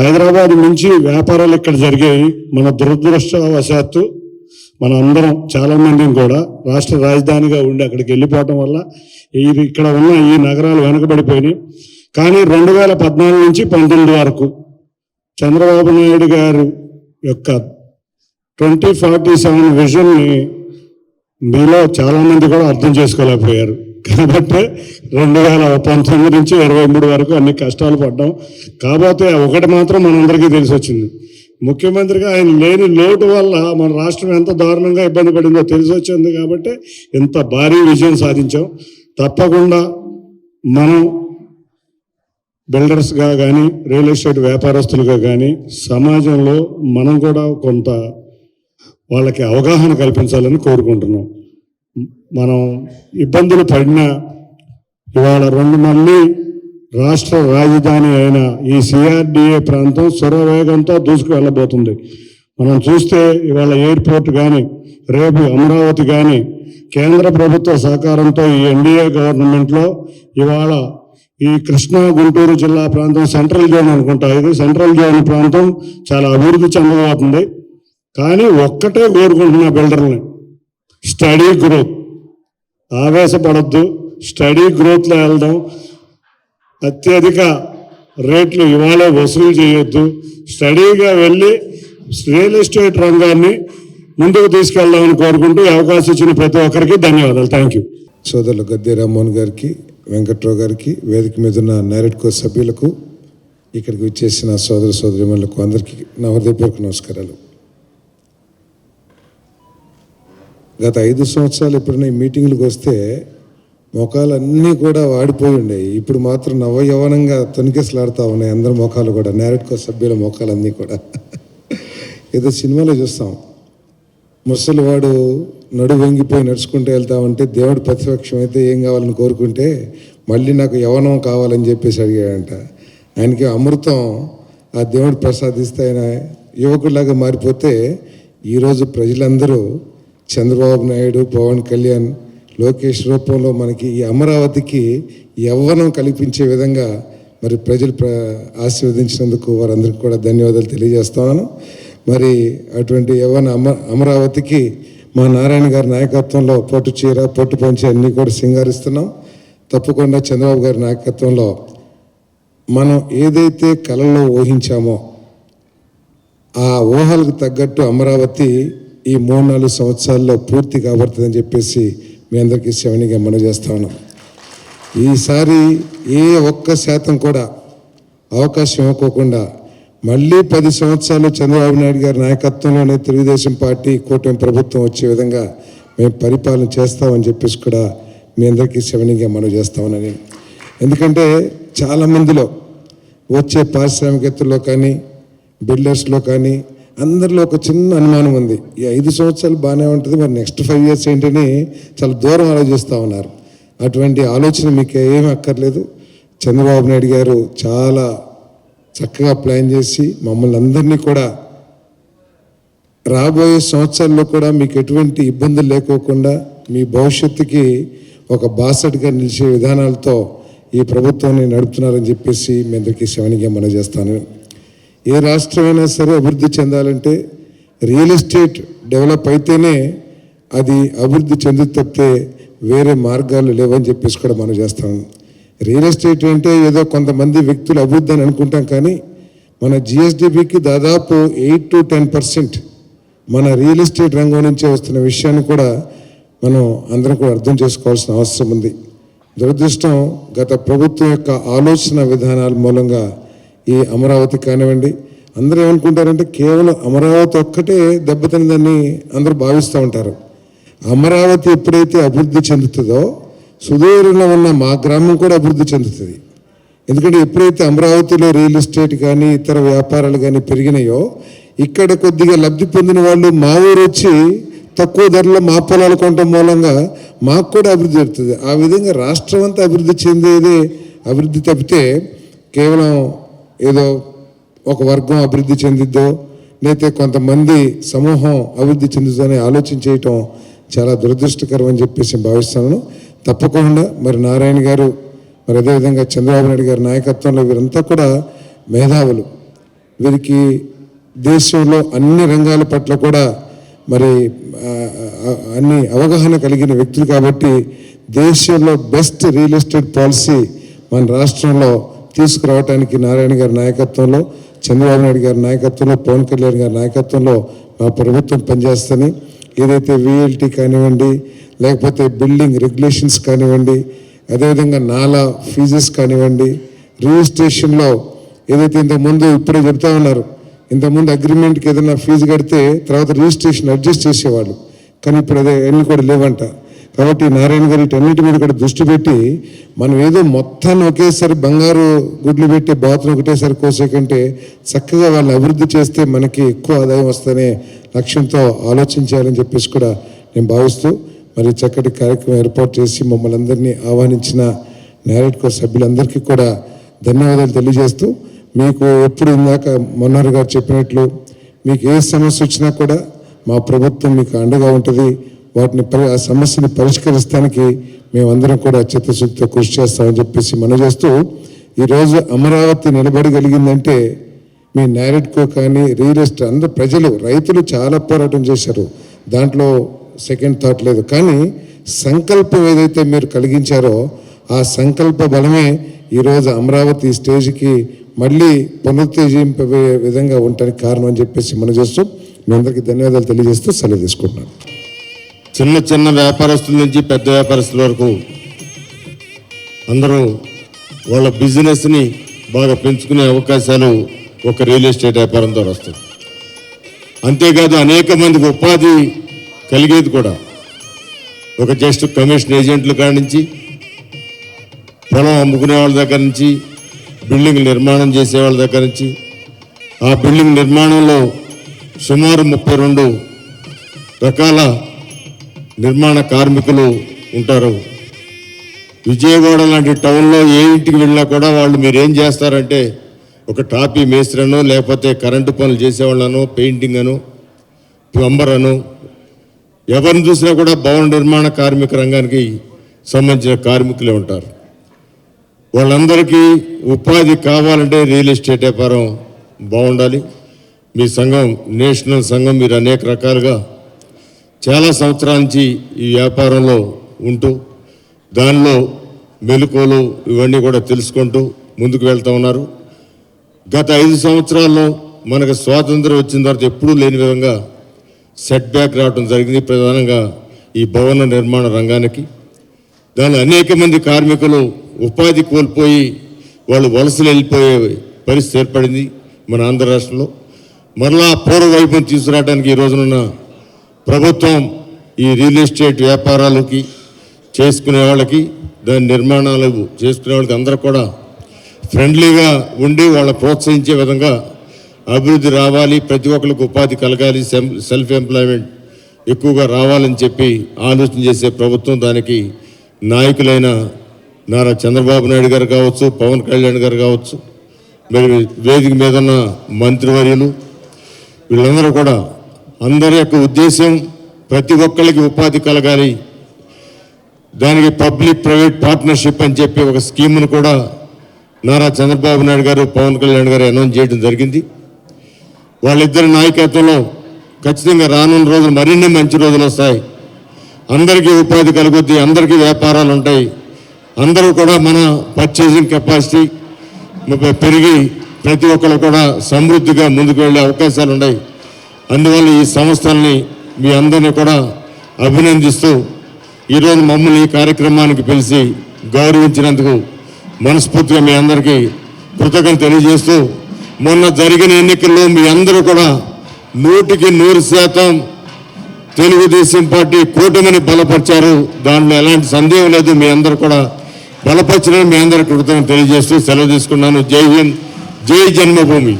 హైదరాబాద్ నుంచి వ్యాపారాలు ఇక్కడ జరిగాయి. మన దురదృష్టవశాత్తు మన అందరం చాలామందిని కూడా రాష్ట్ర రాజధానిగా ఉండి అక్కడికి వెళ్ళిపోవటం వల్ల ఇక్కడ ఉన్న ఈ నగరాలు వెనకబడిపోయినాయి. కానీ 2014 నుంచి 19 వరకు చంద్రబాబు నాయుడు గారు యొక్క 2047 విజన్ని మీలో చాలామంది కూడా అర్థం చేసుకోలేకపోయారు. కాబట్టి 2019 నుంచి 23 వరకు అన్ని కష్టాలు పడ్డాం. కాకపోతే ఒకటి మాత్రం మనందరికీ తెలిసి వచ్చింది, ముఖ్యమంత్రిగా ఆయన లేని లోటు వల్ల మన రాష్ట్రం ఎంత దారుణంగా ఇబ్బంది పడిందో తెలిసి వచ్చింది. కాబట్టి ఇంత భారీ విజయం సాధించాం. తప్పకుండా మనం బిల్డర్స్గా కానీ రియల్ ఎస్టేట్ వ్యాపారస్తులుగా కానీ సమాజంలో మనం కూడా కొంత వాళ్ళకి అవగాహన కల్పించాలని కోరుకుంటున్నాం. మనం ఇబ్బందులు పడినా ఇవాళ 2 మంది రాష్ట్ర రాజధాని అయిన ఈ సిఆర్డిఏ ప్రాంతం శరవేగంతో దూసుకు వెళ్ళబోతుంది. మనం చూస్తే ఇవాళ ఎయిర్పోర్ట్ కానీ రేపు అమరావతి కానీ కేంద్ర ప్రభుత్వ సహకారంతో ఈ ఎన్డీఏ గవర్నమెంట్లో ఇవాళ ఈ కృష్ణా గుంటూరు జిల్లా ప్రాంతం సెంట్రల్ జోన్ అనుకుంటా, ఇది సెంట్రల్ జోన్ ప్రాంతం చాలా అభివృద్ధి చెందబోతుంది. కానీ ఒక్కటే కోరుకుంటున్న బిల్డర్ని, స్టడీ గ్రోత్. ఆవేశపడద్దు, స్టడీ గ్రోత్లో వెళ్దాం. అత్యధిక రేట్లు ఇవాళ వసూలు చేయొద్దు. స్టడీగా వెళ్ళి రియల్ ఎస్టేట్ రంగాన్ని ముందుకు తీసుకెళ్దామని కోరుకుంటూ అవకాశం ఇచ్చిన ప్రతి ఒక్కరికి ధన్యవాదాలు. Thank you. సోదరులు గద్దె రామ్మోహన్ గారికి, వెంకట్రావు గారికి, వేదిక మీద ఉన్న నారెడ్కో సభ్యులకు, ఇక్కడికి వచ్చేసిన సోదర సోదరిమణులకు అందరికీ నా హృదయపూర్వక నమస్కారాలు. గత 5 సంవత్సరాలు ఎప్పుడైనా ఈ మీటింగ్లకు వస్తే మొఖాలన్నీ కూడా వాడిపోయి ఉండేవి. ఇప్పుడు మాత్రం నవయవనంగా తొనికేసలాడుతూ ఉన్నాయి అందరి మొఖాలు కూడా, నారెడ్కో సభ్యుల మొఖాలన్నీ కూడా. ఏదో సినిమాలో చూస్తాం, ముసలివాడు నడు వంగిపోయి నడుచుకుంటూ వెళ్తా ఉంటే దేవుడు ప్రతిపక్షం అయితే ఏం కావాలని కోరుకుంటే మళ్ళీ నాకు యవనం కావాలని చెప్పేసి అడిగాడంట. ఆయనకి అమృతం ఆ దేవుడు ప్రసాదిస్తే ఆయన యువకులాగా మారిపోతే ఈరోజు ప్రజలందరూ చంద్రబాబు నాయుడు, పవన్ కళ్యాణ్, లోకేష్ రూపంలో మనకి ఈ అమరావతికి యవ్వనం కల్పించే విధంగా మరి ప్రజలు ఆశీర్వదించినందుకు వారందరికీ కూడా ధన్యవాదాలు తెలియజేస్తున్నాను. మరి అటువంటి యవ్వన అమరావతికి మా నారాయణ గారి నాయకత్వంలో పొట్టు చీర, పొట్టు పంచి అన్నీ కూడా సింగారిస్తున్నాం. తప్పకుండా చంద్రబాబు గారి నాయకత్వంలో మనం ఏదైతే కళలో ఊహించామో ఆ ఊహలకు తగ్గట్టు అమరావతి ఈ 3-4 సంవత్సరాల్లో పూర్తి కాబడుతుందని చెప్పేసి మీ అందరికీ శవనిగా మనం చేస్తా ఉన్నాం. ఈసారి ఏ ఒక్క శాతం కూడా అవకాశం ఇవ్వకోకుండా మళ్ళీ 10 సంవత్సరాలు చంద్రబాబు నాయుడు గారి నాయకత్వంలోనే తెలుగుదేశం పార్టీ కూటమి ప్రభుత్వం వచ్చే విధంగా మేము పరిపాలన చేస్తామని చెప్పేసి కూడా మీ అందరికీ శవనిగా మనం చేస్తామని. ఎందుకంటే చాలామందిలో వచ్చే పారిశ్రామికవేత్తల్లో కానీ బిల్డర్స్లో కానీ అందరిలో ఒక చిన్న అనుమానం ఉంది, ఈ 5 సంవత్సరాలు బాగానే ఉంటుంది, మరి నెక్స్ట్ 5 years ఏంటని చాలా దూరం ఆలోచిస్తూ ఉన్నారు. అటువంటి ఆలోచన మీకు ఏమీ అక్కర్లేదు. చంద్రబాబు నాయుడు గారు చాలా చక్కగా ప్లాన్ చేసి మమ్మల్ని అందరినీ కూడా రాబోయే సంవత్సరాల్లో కూడా మీకు ఎటువంటి ఇబ్బందులు లేకోకుండా మీ భవిష్యత్తుకి ఒక బాసటగా నిలిచే విధానాలతో ఈ ప్రభుత్వాన్ని నడుపుతున్నారని చెప్పేసి మీ అందరికీ శవనిగా మనం చేస్తాను. ఏ రాష్ట్రమైనా సరే అభివృద్ధి చెందాలంటే రియల్ ఎస్టేట్ డెవలప్ అయితేనే అది అభివృద్ధి చెందు తప్పితే వేరే మార్గాలు లేవని చెప్పేసి కూడా మనం చేస్తాం. రియల్ ఎస్టేట్ అంటే ఏదో కొంతమంది వ్యక్తులు అభివృద్ధి అని అనుకుంటాం, కానీ మన జిఎస్డిపికి దాదాపు 8 to 10% మన రియల్ ఎస్టేట్ రంగం నుంచే వస్తున్న విషయాన్ని కూడా మనం అందరం కూడా అర్థం చేసుకోవాల్సిన అవసరం ఉంది. దురదృష్టం గత ప్రభుత్వం యొక్క ఆలోచన విధానాల మూలంగా ఈ అమరావతి కానివ్వండి, అందరూ ఏమనుకుంటారంటే కేవలం అమరావతి ఒక్కటే దెబ్బతిందని అందరూ భావిస్తూ ఉంటారు. అమరావతి ఎప్పుడైతే అభివృద్ధి చెందుతుందో సుదూరంలో ఉన్న మా గ్రామం కూడా అభివృద్ధి చెందుతుంది. ఎందుకంటే ఎప్పుడైతే అమరావతిలో రియల్ ఎస్టేట్ కానీ ఇతర వ్యాపారాలు కానీ పెరిగినాయో ఇక్కడ కొద్దిగా లబ్ధి పొందిన వాళ్ళు మా ఊరు వచ్చి తక్కువ ధరలో మా పొలాలు కొనడం మూలంగా మాకు కూడా అభివృద్ధి జరుగుతుంది. ఆ విధంగా రాష్ట్రం అంతా అభివృద్ధి చెందేదే అభివృద్ధి తప్పితే కేవలం ఏదో ఒక వర్గం అభివృద్ధి చెందిద్దో లేకపోతే కొంతమంది సమూహం అభివృద్ధి చెందుతుందని ఆలోచన చేయటం చాలా దురదృష్టకరం అని చెప్పేసి భావిస్తాను. తప్పకుండా మరి నారాయణ గారు, మరి అదేవిధంగా చంద్రబాబు నాయుడు గారి నాయకత్వంలో వీరంతా కూడా మేధావులు. వీరికి దేశంలో అన్ని రంగాల పట్ల కూడా మరి అన్ని అవగాహన కలిగిన వ్యక్తులు కాబట్టి దేశంలో బెస్ట్ రియల్ ఎస్టేట్ పాలసీ మన రాష్ట్రంలో తీసుకురావడానికి నారాయణ గారి నాయకత్వంలో, చంద్రబాబు నాయుడు గారి నాయకత్వంలో, పవన్ కళ్యాణ్ గారి నాయకత్వంలో మా ప్రభుత్వం పనిచేస్తుంది. ఏదైతే VLT కానివ్వండి, లేకపోతే బిల్డింగ్ రెగ్యులేషన్స్ కానివ్వండి, అదేవిధంగా నాలా ఫీజెస్ కానివ్వండి, రిజిస్ట్రేషన్లో ఏదైతే ఇంతకుముందు ఇప్పుడే చెప్తా ఉన్నారు, ఇంతకుముందు అగ్రిమెంట్కి ఏదైనా ఫీజు కడితే తర్వాత రిజిస్ట్రేషన్ అడ్జస్ట్ చేసేవాళ్ళు, కానీ ఇప్పుడు అదే అన్నీ కూడా లేవంట. కాబట్టి నారాయణ గారు వీటన్నిటి మీద కూడా దృష్టి పెట్టి మనం ఏదో మొత్తాన్ని ఒకేసారి బంగారు గుడ్లు పెట్టి బాతును ఒకటేసారి కోసే కంటే చక్కగా వాళ్ళని అభివృద్ధి చేస్తే మనకి ఎక్కువ ఆదాయం వస్తేనే లక్ష్యంతో ఆలోచించాలని చెప్పేసి కూడా నేను భావిస్తూ మరి చక్కటి కార్యక్రమం ఏర్పాటు చేసి మమ్మల్ని అందరినీ ఆహ్వానించిన నారాయణ సభ్యులందరికీ కూడా ధన్యవాదాలు తెలియజేస్తూ, మీకు ఎప్పుడు ఇందాక మనోహర్ గారు చెప్పినట్లు మీకు ఏ సమస్య వచ్చినా కూడా మా ప్రభుత్వం మీకు అండగా ఉంటుంది. వాటిని ఆ సమస్యని పరిష్కరిస్తానికి మేమందరం కూడా చిత్తశుద్ధితో కృషి చేస్తామని చెప్పేసి మనం చేస్తూ, ఈరోజు అమరావతి నిలబడగలిగిందంటే మీ నారెడ్కో కానీ రియల్ ఎస్టేట్ అందరూ ప్రజలు రైతులు చాలా పోరాటం చేశారు, దాంట్లో సెకండ్ థాట్ లేదు. కానీ సంకల్పం ఏదైతే మీరు కలిగించారో ఆ సంకల్ప బలమే ఈరోజు అమరావతి స్టేజ్కి మళ్ళీ పునరుత్తేజింపే విధంగా ఉండడానికి కారణం అని చెప్పేసి మనం చేస్తూ మీ అందరికీ ధన్యవాదాలు తెలియజేస్తూ సెలవు తీసుకుంటున్నాను. చిన్న చిన్న వ్యాపారస్తుల నుంచి పెద్ద వ్యాపారస్తుల వరకు అందరూ వాళ్ళ బిజినెస్ని బాగా పెంచుకునే అవకాశాలు ఒక రియల్ ఎస్టేట్ వ్యాపారం ద్వారా వస్తాయి. అంతేకాదు అనేక మందికి ఉపాధి కలిగేది కూడా ఒక జస్ట్ కమిషన్ ఏజెంట్ల కాడి నుంచి, పొలం అమ్ముకునే వాళ్ళ దగ్గర నుంచి, బిల్డింగ్ నిర్మాణం చేసే వాళ్ళ దగ్గర నుంచి, ఆ బిల్డింగ్ నిర్మాణంలో సుమారు 32 రకాల నిర్మాణ కార్మికులు ఉంటారు. విజయవాడ లాంటి టౌన్లో ఏ ఇంటికి వెళ్ళినా కూడా వాళ్ళు మీరేం చేస్తారంటే ఒక టాపీ మేస్త్రనో, లేకపోతే కరెంటు పనులు చేసేవాళ్ళనో, పెయింటింగ్ అను, ప్లంబర్ అను, ఎవరిని చూసినా కూడా భవన నిర్మాణ కార్మిక రంగానికి సంబంధించిన కార్మికులే ఉంటారు. వాళ్ళందరికీ ఉపాధి కావాలంటే రియల్ ఎస్టేట్ వ్యాపారం బాగుండాలి. మీ సంఘం నేషనల్ సంఘం మీరు అనేక రకాలుగా చాలా సంవత్సరాల నుంచి ఈ వ్యాపారంలో ఉంటూ దానిలో మెలకువలు ఇవన్నీ కూడా తెలుసుకుంటూ ముందుకు వెళ్తూ ఉన్నారు. గత 5 సంవత్సరాల్లో మనకు స్వాతంత్రం వచ్చిన తర్వాత ఎప్పుడూ లేని విధంగా సెట్ బ్యాక్ రావడం జరిగింది, ప్రధానంగా ఈ భవన నిర్మాణ రంగానికి. దానిలో అనేక మంది కార్మికులు ఉపాధి కోల్పోయి వాళ్ళు వలసలు వెళ్ళిపోయే పరిస్థితి ఏర్పడింది మన ఆంధ్ర రాష్ట్రంలో. మరలా పూర్వవైపును తీసుకురావడానికి ఈ రోజునున్న ప్రభుత్వం ఈ రియల్ ఎస్టేట్ వ్యాపారాలకి చేసుకునే వాళ్ళకి, దాని నిర్మాణాలు చేసుకునే వాళ్ళకి అందరూ కూడా ఫ్రెండ్లీగా ఉండి వాళ్ళ ప్రోత్సహించే విధంగా అభివృద్ధి రావాలి, ప్రతి ఒక్కరికి ఉపాధి కలగాలి, సెల్ఫ్ ఎంప్లాయ్మెంట్ ఎక్కువగా రావాలని చెప్పి ఆలోచన చేసే ప్రభుత్వం. దానికి నాయకులైన నారా చంద్రబాబు నాయుడు గారు కావచ్చు, పవన్ కళ్యాణ్ గారు కావచ్చు, మరి వేదిక మీద ఉన్న మంత్రివర్యులు, వీళ్ళందరూ కూడా అందరి యొక్క ఉద్దేశం ప్రతి ఒక్కరికి ఉపాధి కలగాలి. దానికి పబ్లిక్ ప్రైవేట్ పార్ట్నర్షిప్ అని చెప్పి ఒక స్కీమ్ను కూడా నారా చంద్రబాబు నాయుడు గారు, పవన్ కళ్యాణ్ గారు అనౌన్స్ చేయడం జరిగింది. వాళ్ళిద్దరి నాయకత్వంలో ఖచ్చితంగా రానున్న రోజులు మరిన్ని మంచి రోజులు వస్తాయి. అందరికీ ఉపాధి కలుగుద్ది, అందరికీ వ్యాపారాలు ఉంటాయి, అందరూ కూడా మన పర్చేసింగ్ కెపాసిటీ పెరిగి ప్రతి ఒక్కరు కూడా సమృద్ధిగా ముందుకు వెళ్ళే అవకాశాలు ఉన్నాయి. అందువల్ల ఈ సంస్థల్ని మీ అందరినీ కూడా అభినందిస్తూ ఈరోజు మమ్మల్ని ఈ కార్యక్రమానికి పిలిచి గౌరవించినందుకు మనస్ఫూర్తిగా మీ అందరికీ కృతజ్ఞతలు తెలియజేస్తూ, మొన్న జరిగిన ఎన్నికల్లో మీ అందరూ కూడా 100% తెలుగుదేశం పార్టీ కూటమిని బలపరిచారు, దాంట్లో ఎలాంటి సందేహం లేదు. మీ అందరూ కూడా బలపరిచిన మీ అందరికీ కృతజ్ఞతలు తెలియజేస్తూ సెలవు తీసుకున్నాను. జై హింద్, జై జన్మభూమి.